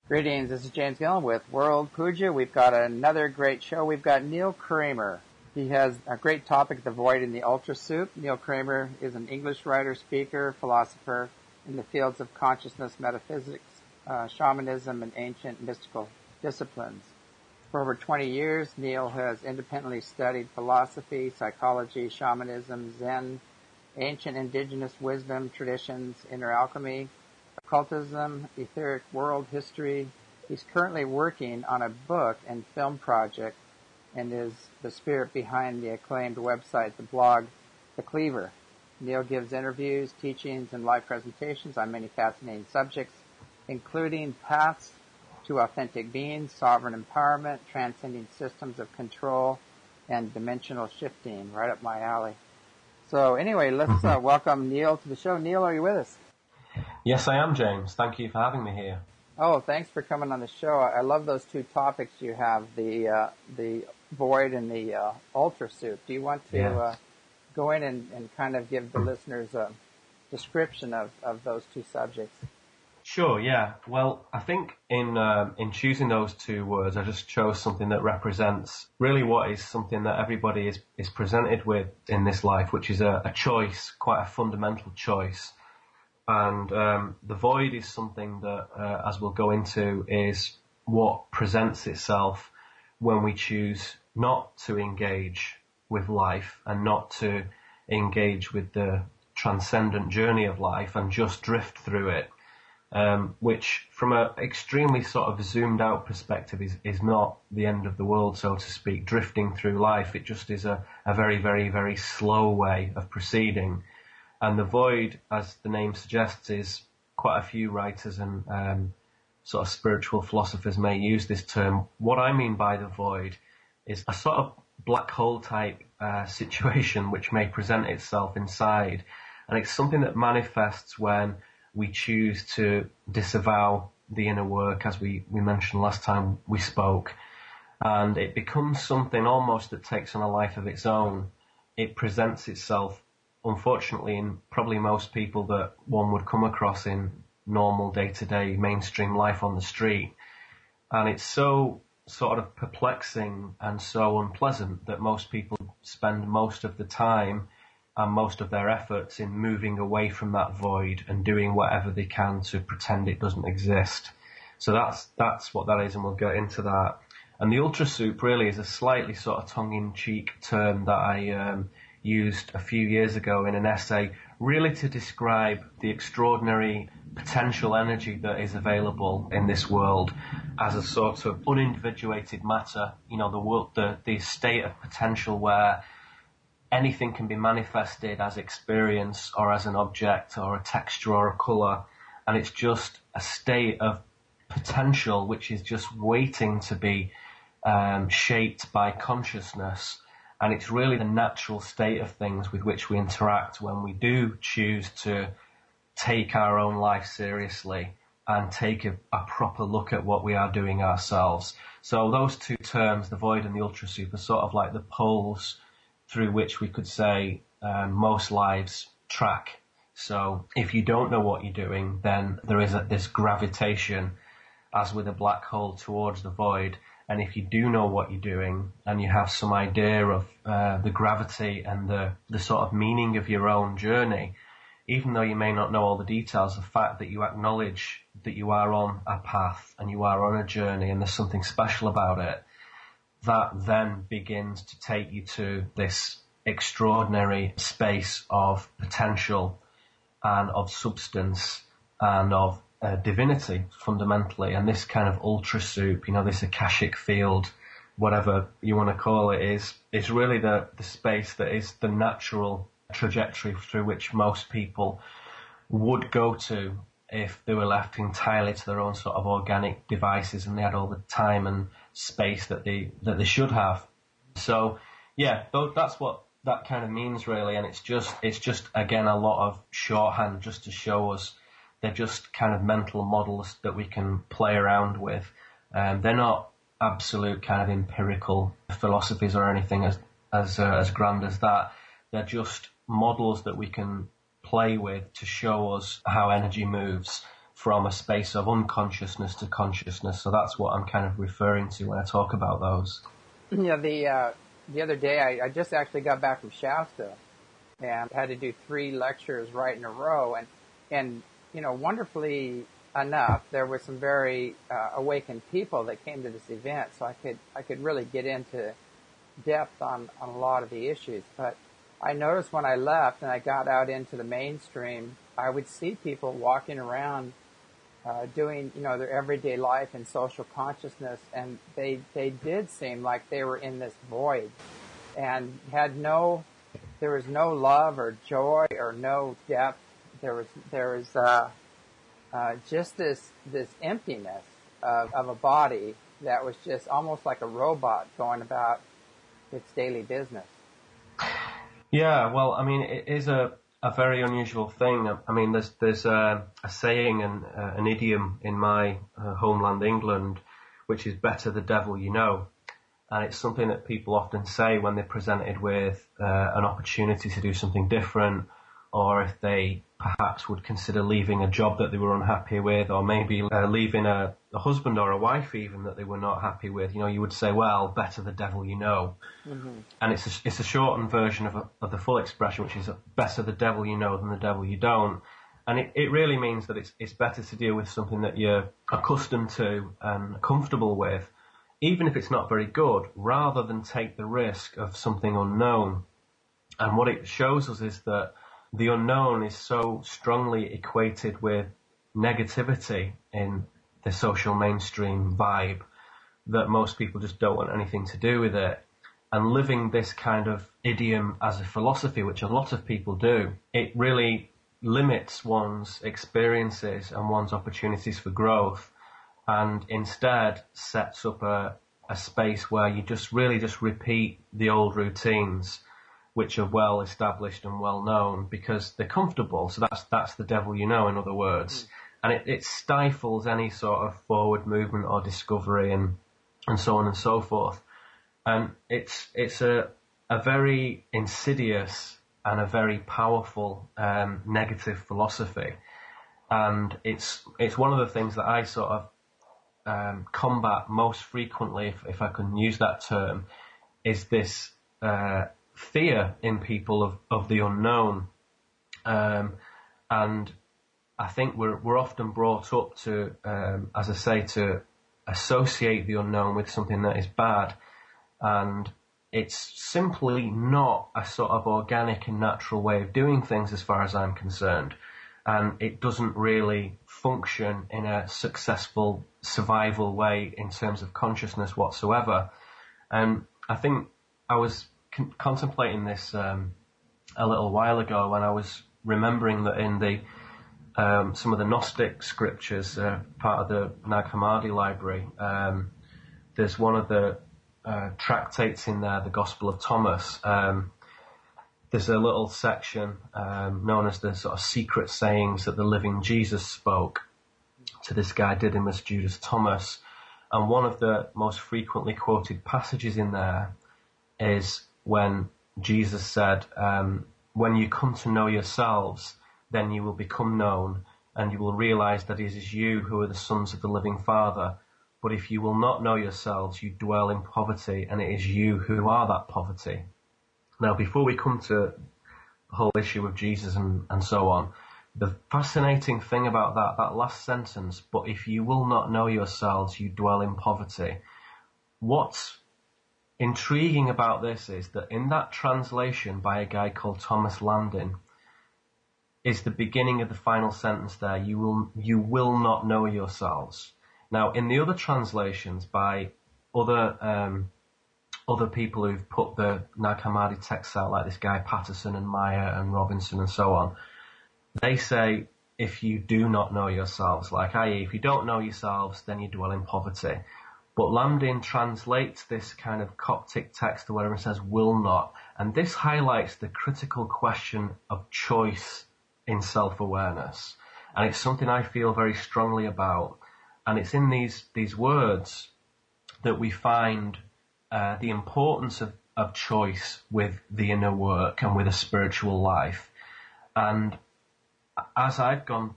Greetings, this is James Gilliland with World Puja. We've got another great show. We've got Neil Kramer. He has a great topic, the void in the ultrasoup. Neil Kramer is an English writer, speaker, philosopher in the fields of consciousness, metaphysics, shamanism, and ancient mystical disciplines. For over 20 years, Neil has independently studied philosophy, psychology, shamanism, Zen, ancient indigenous wisdom, traditions, inner alchemy, occultism, etheric world history. He's currently working on a book and film project and is the spirit behind the acclaimed website, the blog, The Cleaver. Neil gives interviews, teachings, and live presentations on many fascinating subjects, including paths to authentic being, sovereign empowerment, transcending systems of control, and dimensional shifting. Right up my alley. So anyway, let's welcome Neil to the show. Neil, are you with us? Yes, I am, James. Thank you for having me here. Oh, thanks for coming on the show. I love those two topics you have, the void and the ultrasoup. Do you want to go in and kind of give the listeners a description of those two subjects? Sure, yeah. Well, I think in choosing those two words, I just chose something that represents really what is something that everybody is presented with in this life, which is a choice, quite a fundamental choice. And the void is something that, as we'll go into, is what presents itself when we choose not to engage with life and not to engage with the transcendent journey of life and just drift through it, which from an extremely sort of zoomed out perspective is not the end of the world, so to speak. Drifting through life, it just is a very, very, very slow way of proceeding. And the void, as the name suggests, is quite a few writers and sort of spiritual philosophers may use this term. What I mean by the void is a sort of black hole type situation which may present itself inside. And it's something that manifests when we choose to disavow the inner work, as we mentioned last time we spoke. And it becomes something almost that takes on a life of its own. It presents itself, unfortunately, in probably most people that one would come across in normal day-to-day mainstream life on the street. And it's so sort of perplexing and so unpleasant that most people spend most of the time and most of their efforts in moving away from that void and doing whatever they can to pretend it doesn't exist. So that's what that is, and we'll get into that. And the ultrasoup really is a slightly sort of tongue-in-cheek term that I used a few years ago in an essay, really to describe the extraordinary potential energy that is available in this world as a sort of unindividuated matter. You know, the world, the state of potential where anything can be manifested as experience or as an object or a texture or a colour, and it's just a state of potential which is just waiting to be shaped by consciousness. And it's really the natural state of things with which we interact when we do choose to take our own life seriously and take a proper look at what we are doing ourselves. So those two terms, the void and the ultrasoup, are sort of like the poles through which we could say most lives track. So if you don't know what you're doing, then there is this gravitation, as with a black hole, towards the void. And if you do know what you're doing and you have some idea of the gravity and the sort of meaning of your own journey, even though you may not know all the details, the fact that you acknowledge that you are on a path and you are on a journey and there's something special about it, that then begins to take you to this extraordinary space of potential and of substance and of divinity, fundamentally. And this kind of ultrasoup, you know, this akashic field, whatever you want to call it, is really the space that is the natural trajectory through which most people would go to if they were left entirely to their own sort of organic devices and they had all the time and space that they should have. So yeah, that's what that kind of means really. And it's just again a lot of shorthand just to show us. They're just kind of mental models that we can play around with. They're not absolute kind of empirical philosophies or anything as grand as that. They're just models that we can play with to show us how energy moves from a space of unconsciousness to consciousness. So that's what I'm kind of referring to when I talk about those. Yeah, the other day I just actually got back from Shasta and had to do 3 lectures right in a row, and wonderfully enough, there were some very awakened people that came to this event, so I could really get into depth on a lot of the issues. But I noticed when I left and I got out into the mainstream, I would see people walking around doing their everyday life and social consciousness, and they did seem like they were in this void and there was no love or joy or no depth. There was just this emptiness of a body that was just almost like a robot going about its daily business. Yeah, well, I mean, it is a very unusual thing. I mean, there's a saying and an idiom in my homeland, England, which is better the devil you know. And it's something that people often say when they're presented with an opportunity to do something different, or if they perhaps would consider leaving a job that they were unhappy with, or maybe leaving a husband or a wife even that they were not happy with. You would say, well, better the devil you know. Mm-hmm. And it's a shortened version of the full expression, which is better the devil you know than the devil you don't. And it really means that it's better to deal with something that you're accustomed to and comfortable with, even if it's not very good, rather than take the risk of something unknown. And what it shows us is that the unknown is so strongly equated with negativity in the social mainstream vibe that most people just don't want anything to do with it. And living this kind of idiom as a philosophy, which a lot of people do, it really limits one's experiences and one's opportunities for growth, and instead sets up a space where you just repeat the old routines, which are well established and well known because they're comfortable. So that's the devil you know, in other words. And it stifles any sort of forward movement or discovery and so on and so forth. And it's a very insidious and a very powerful negative philosophy. And it's one of the things that I sort of combat most frequently, if I can use that term, is this fear in people of the unknown. And I think we're often brought up to, as I say, to associate the unknown with something that is bad. And it's simply not a sort of organic and natural way of doing things as far as I'm concerned. And it doesn't really function in a successful survival way in terms of consciousness whatsoever. And I think I was contemplating this a little while ago when I was remembering that in the some of the Gnostic scriptures, part of the Nag Hammadi library, there's one of the tractates in there, the Gospel of Thomas. There's a little section known as the sort of secret sayings that the living Jesus spoke to this guy Didymus Judas Thomas. And one of the most frequently quoted passages in there is when Jesus said, when you come to know yourselves, then you will become known, and you will realize that it is you who are the sons of the living Father. But if you will not know yourselves, you dwell in poverty, and it is you who are that poverty. Now, before we come to the whole issue of Jesus and so on, the fascinating thing about that last sentence, but if you will not know yourselves, you dwell in poverty. What's intriguing about this is that in that translation by a guy called Thomas Landin is the beginning of the final sentence there, you will not know yourselves. Now, in the other translations by other people who've put the Nag Hammadi texts out, like this guy Patterson and Meyer and Robinson and so on, they say, if you do not know yourselves, like i.e., if you don't know yourselves, then you dwell in poverty. But Landin translates this kind of Coptic text to where it says will not, and this highlights the critical question of choice in self-awareness. And it's something I feel very strongly about. And it's in these words that we find the importance of choice with the inner work and with a spiritual life. And as I've gone